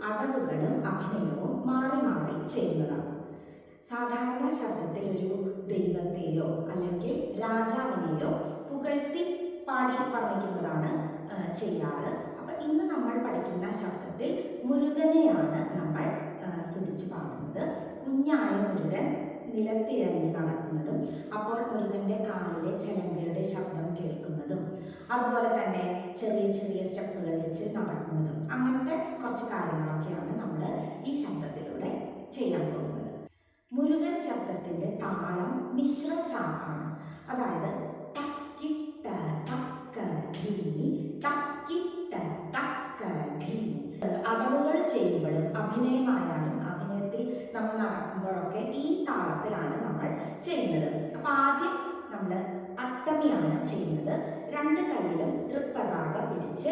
അടവുകളും അഭിനയവും മാറി മാറി ചെയ്യുന്നതാണ്. സാധാരണ ശബ്ദത്തിൽ ഒരു ദൈവത്തെയോ അല്ലെങ്കിൽ രാജാവിനെയോ പുകഴ്ത്തി പാടി വർണ്ണിക്കുന്നതാണ് ചെയ്യാറ്. അപ്പൊ ഇന്ന് നമ്മൾ പഠിക്കുന്ന ശബ്ദത്തിൽ മുരുകനെയാണ് നമ്മൾ സ്തുതിച്ച് പാടുന്നത്. കുഞ്ഞായ മുരുകൻ നിലത്തിഴഞ്ഞ് നടക്കുന്നതും അപ്പോൾ മുരുകന്റെ കാലിലെ ചെലങ്കയുടെ ശബ്ദം കേൾക്കുന്നതും അതുപോലെ തന്നെ ചെറിയ ചെറിയ സ്റ്റെപ്പുകൾ വെച്ച് നടക്കുന്നതും അങ്ങനത്തെ കുറച്ച് കാര്യങ്ങളൊക്കെയാണ് നമ്മൾ ഈ ശബ്ദത്തിലൂടെ ചെയ്യാൻ പോകുന്നത്. മുരുകൻ ശബ്ദത്തിന്റെ താളം മിശ്ര ചാപ്പാണ്. അതായത് തക്കിട്ട തക്ക ധീനി തക്കിട്ട തക്ക ധീനി. അടവുകൾ ചെയ്യുമ്പോഴും അഭിനയമായാലും അഭിനയത്തിൽ നമ്മൾ നടക്കുമ്പോഴൊക്കെ ഈ താളത്തിലാണ് നമ്മൾ ചെയ്യുന്നത്. അപ്പൊ ആദ്യം നമ്മൾ അട്ടമിയാണ് ചെയ്യുന്നത്. രണ്ട് കൈയിലും തൃപ്പതാക പിടിച്ച്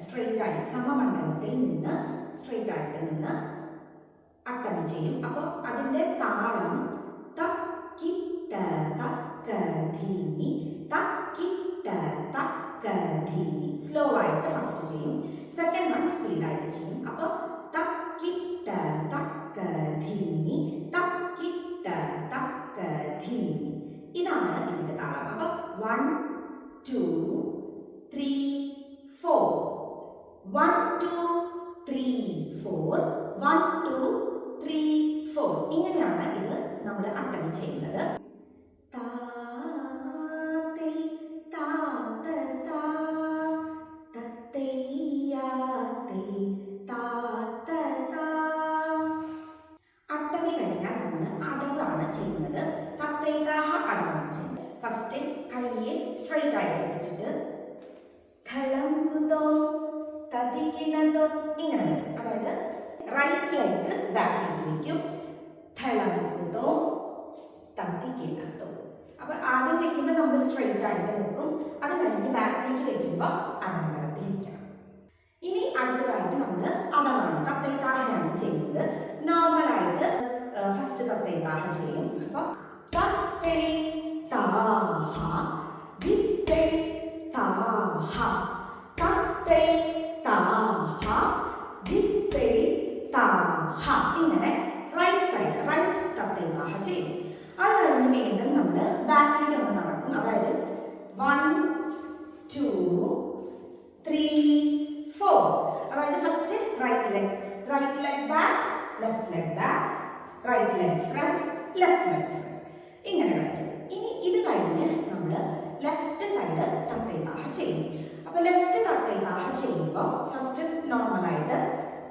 സ്ട്രെയിറ്റ് ആയി സമമണ്ഡലത്തിൽ നിന്ന് സ്ട്രെയിറ്റ് ആയിട്ട് നിന്ന് അട്ടമി ചെയ്യും. അപ്പോൾ അതിൻ്റെ താളം തക്കിട്ട തക്ക ധീനി തക്കിട്ട തക്ക ധീനി. സ്ലോ ആയിട്ട് ഫസ്റ്റ് ചെയ്യും, സെക്കൻഡ് വൺ സ്പീഡായിട്ട് ചെയ്യും. അപ്പോൾ തക്കിട്ട തക്ക ധീനി തക്കിട്ട തക്ക ധീനി. ഇതാണ് ഇതിൻ്റെ താളം. അപ്പോൾ 1 2 3 4 1 2 3 4 1 2 3 4 ഇങ്ങനെയാണ് ഇത് നമ്മൾ അട്ടമി ചെയ്യുന്നത്. അട്ടമി കഴിഞ്ഞാൽ നമ്മൾ അടവാണ് ചെയ്യുന്നത്. തത്തൈതാഹ അടവാണ് ചെയ്യുന്നത്. ഫസ്റ്റ് കൈയെ സ്ട്രെയിറ്റ് ആയിട്ട് പിടിച്ചിട്ട് ധളങ്കുതോ തതികിണതോ ഇങ്ങനെ വരും. അതായത് റൈറ്റ് ലെഗ് ബാക്കിലേക്ക് വയ്ക്കും. ധളങ്കുതോ തതികിണതോ. അപ്പൊ ആദ്യം വെക്കുമ്പോൾ നമ്മൾ സ്ട്രെയിറ്റ് ആയിട്ട് നിൽക്കും. അത് കഴിഞ്ഞ് ബാക്കിലേക്ക് വെക്കുമ്പോൾ അരമണ്ഡലത്തിൽ ഇരിക്കണം. ഇനി അടുത്തതായിട്ട് നമ്മൾ അടവാണ് തത്തൈതാഹയാണ് ചെയ്യുന്നത്. നോർമലായിട്ട് ഫസ്റ്റ് തത്തൈതാഹ ചെയ്യും. അപ്പൊ തത്തൈതാഹ ദിത്തൈതാഹ തത്തൈതാഹ ദിത്തൈതാഹ ഇങ്ങനെ റൈറ്റ് സൈഡ് റൈറ്റ് തത്തൈതാഹ ചെയ്യും. അത് കഴിഞ്ഞ് വീണ്ടും നമ്മൾ ബാക്കിലേക്ക് ഒന്ന് നടക്കും. അതായത് 1 2 3 4. അതായത് first right leg back left leg back right leg front left leg front ഇങ്ങനെ കളിക്കും. ഇനി ഇത് കഴിഞ്ഞ് നമ്മൾ ലെഫ്റ്റ് സൈഡ് തത്തൈതാഹ ചെയ്യും. അപ്പൊ ലെഫ്റ്റ് തത്തൈതാഹ ചെയ്യുമ്പോൾ ഫസ്റ്റ് നോർമലായിട്ട്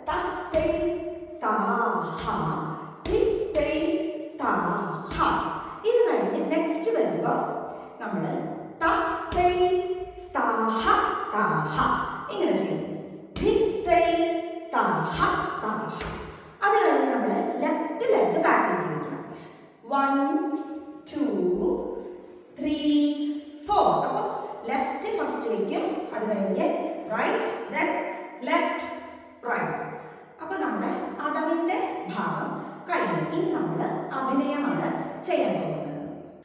തത്തൈതാഹ ദിത്തൈതാഹ. ഇത് കഴിഞ്ഞ് നെക്സ്റ്റ് വരുമ്പോൾ നമ്മൾ തത്തൈതാഹ താഹ ഇങ്ങനെ ചെയ്യും. ദിത്തൈതാഹ താഹ. അത് കഴിഞ്ഞ് നമ്മൾ ലെഫ്റ്റ് ലെഗ് ബാക്കിലേക്ക് വെക്കണം. 1 2 3 4. അപ്പോൾ ലെഫ്റ്റ് ഫസ്റ്റ് വയ്ക്കും. അത് കഴിഞ്ഞ് റൈറ്റ് ദെൻ ലെഫ്റ്റ് റൈറ്റ്. അപ്പൊ നമ്മുടെ അടവിന്റെ ഭാഗം കഴിഞ്ഞു. ഇനി നമ്മൾ അഭിനയമാണ് ചെയ്യാൻ പോകുന്നത്.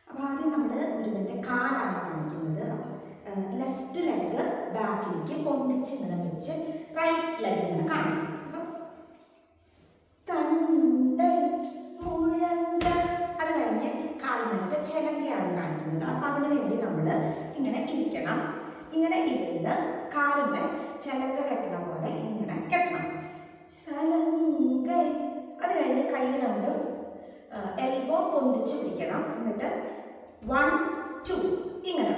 അപ്പൊ ആദ്യം നമ്മൾ മുരുകന്റെ കാലാണ് കാണിക്കുന്നത്. ലെഫ്റ്റ് ലെഗ് ബാക്കിലേക്ക് പൊന്നിച്ച് ഇങ്ങനെ വെച്ച് റൈറ്റ് ലെഗ് ഇങ്ങനെ കാണിക്കും. അത് കഴിഞ്ഞ് കാൽമണത്തെ ചെലങ്കയാണ് കാണിക്കുന്നത്. അപ്പൊ അതിനു വേണ്ടി നമ്മൾ ഇങ്ങനെ ഇരിക്കണം. ഇങ്ങനെ ഇരുന്ന് കാലിന്റെ ചെലങ്ക കെട്ടണ പോലെ ഇങ്ങനെ കെട്ടണം. ചലങ്ക. അത് കഴിഞ്ഞ് കൈ രണ്ടും എൽബോ പൊന്തിച്ച് പിടിക്കണം. എന്നിട്ട് 1 2 ഇങ്ങനെ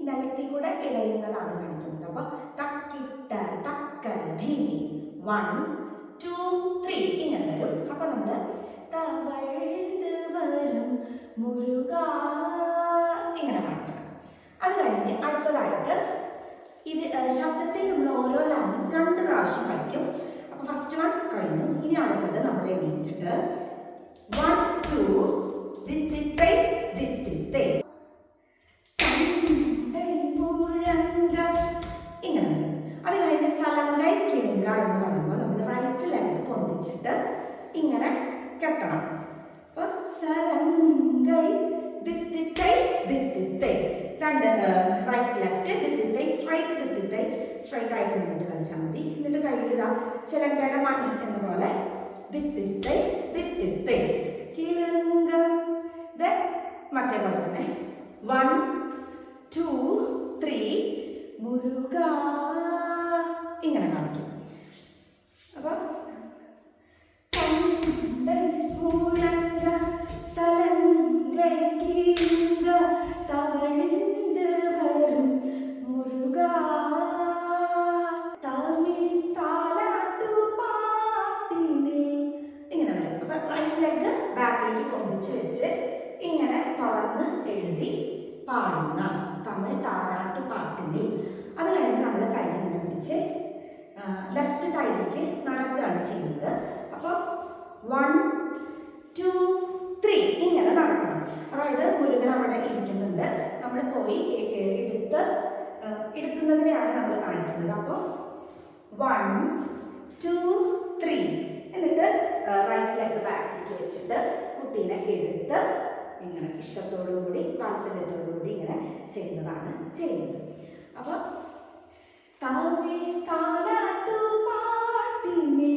നിലത്തിൽ കൂടെ ഇടയുന്നതാണ് കാണിക്കുന്നത്. അപ്പൊ തക്കിട്ട തക്ക ധീനി 1 2 3 ഇങ്ങനെ വരും. അപ്പൊ നമ്മള് തവഴ്ന്ന് വരും മുരുക ഇങ്ങനെ കാണിക്കണം. അത് കഴിഞ്ഞ് അടുത്തതായിട്ട് ഇത് ശബ്ദത്തിൽ നമ്മൾ ഓരോ ലൈനും 2 പ്രാവശ്യം കളിക്കും. അപ്പൊ ഫസ്റ്റ് വൺ കഴിഞ്ഞു. ഇനി അടുത്തത് നമ്മൾ എണീറ്റിട്ട് 1 2 ദിത്തിത്തൈ ദിത്തിത്തൈ ഇങ്ങനെ. അത് കഴിഞ്ഞ് സലങ്കൈ കിലുങ്ക എന്ന് പറയുമ്പോൾ നമ്മൾ റൈറ്റ് ലെഗ് പൊന്തിച്ചിട്ട് ഇങ്ങനെ കെട്ടണം. അപ്പൊ സലങ്കൈ ദിത്തിത്തൈ ദിത്തിത്തൈ ദിത്തിത്തൈ. രണ്ട് റൈറ്റ് ലെഫ്റ്റ് ദിത്തിത്തൈ സ്ട്രൈറ്റ് ദിത്തിത്തൈ. സ്ട്രൈറ്റ് ആയിട്ട് നിന്നിട്ട് കളിച്ചാൽ മതി. എന്നിട്ട് കയ്യിൽ ഇതാ ചിലങ്കയുടെ മണി എന്ന പോലെ ദിത്തിത്തൈ ദിത്തിത്തൈ. കിലുങ്ക. മറ്റേ പോലെ തന്നെ 1 2 3 മുരുക ഇങ്ങനെ കാണിക്കും. അപ്പൊ ഇങ്ങനെ തുറന്ന് എഴുതി പാടുന്ന തമിഴ് താരാട്ട് പാട്ടിന്. അത് കഴിഞ്ഞ് നമ്മൾ കൈ ഇങ്ങനെ പിടിച്ച് ലെഫ്റ്റ് സൈഡിലേക്ക് നടക്കുകയാണ് ചെയ്യുന്നത്. അപ്പോൾ 1 2 3 ഇങ്ങനെ നടക്കണം. അതായത് മുരുകൻ അവിടെ ഇരിക്കുന്നുണ്ട്, നമ്മൾ പോയി എടുക്കുന്നതിനെയാണ് നമ്മൾ കാണിക്കുന്നത്. അപ്പോൾ 1 2 3 എന്നിട്ട് റൈറ്റ് ലെഗ് ബാക്കിലേക്ക് വെച്ചിട്ട് കുട്ടീനെ എടുത്ത് ഇങ്ങനെ ഇഷ്ടത്തോടുകൂടി വാത്സല്യത്തോടുകൂടി ഇങ്ങനെ ചെയ്യുന്നത്. അപ്പോൾ തമിഴ് താരാട്ടു പാട്ടിനെ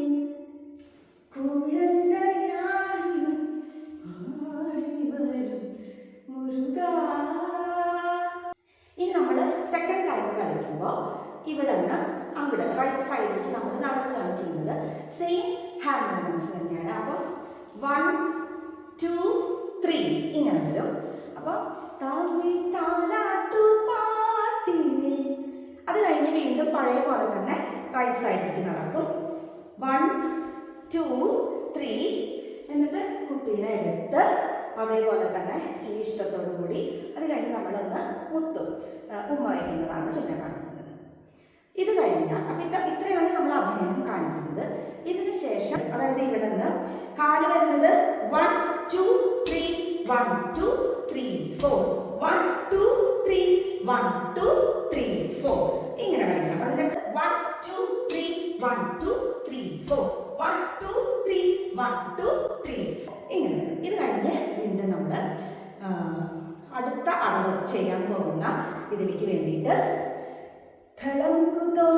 കുഴന്തയായി ആടി വരും മുരുക. ഇനി നമ്മൾ സെക്കൻഡ് ടൈം കളിക്കുമ്പോൾ ഇവിടെ നിന്ന് അങ്ങോട്ട് റൈറ്റ് സൈഡിലേക്ക് നമ്മൾ നടക്കുകയാണ് ചെയ്യുന്നത്. സെയിം ഹാൻഡ് മൂവ്മെന്റ്സ് തന്നെയാണ്. അപ്പോൾ 1 2 3 ഇങ്ങനെ വരും. അപ്പോൾ തമിഴ് താരാട്ടു പാട്ടിനെ. അത് കഴിഞ്ഞ് വീണ്ടും പഴയ പോലെ തന്നെ റൈറ്റ് സൈഡിലേക്ക് നടക്കും. 1 2 3 എന്നിട്ട് കുട്ടീനെ എടുത്ത് അതേപോലെ തന്നെ ഇഷ്ടത്തോടു കൂടി അത് കഴിഞ്ഞ് നമ്മളൊന്ന് ഉമ്മ വയ്ക്കുന്നതാണ് പിന്നെ കാണിക്കുന്നത്. ഇത് കഴിഞ്ഞാൽ അപ്പം ഇത്രയാണ് നമ്മൾ അഭിനയം കാണിക്കുന്നത്. ഇതിന് ശേഷം അതായത് ഇവിടെ നിന്ന് കാല് വരുന്നത് 1 2 3 1 2 3 4 1 2 3 1 2 3 4 ഇങ്ങനെ കളിക്കണം. അതിന്റെ 1 2 3 1 2 3 4 1 2 3 1 2 3 4 ഇങ്ങനെ. ഇത് കഴിഞ്ഞ് വീണ്ടും നമ്മൾ അടുത്ത അളവ് ചെയ്യാൻ പോകുന്ന ഇതിലേക്ക് വേണ്ടിയിട്ട് ഥളം കുതോ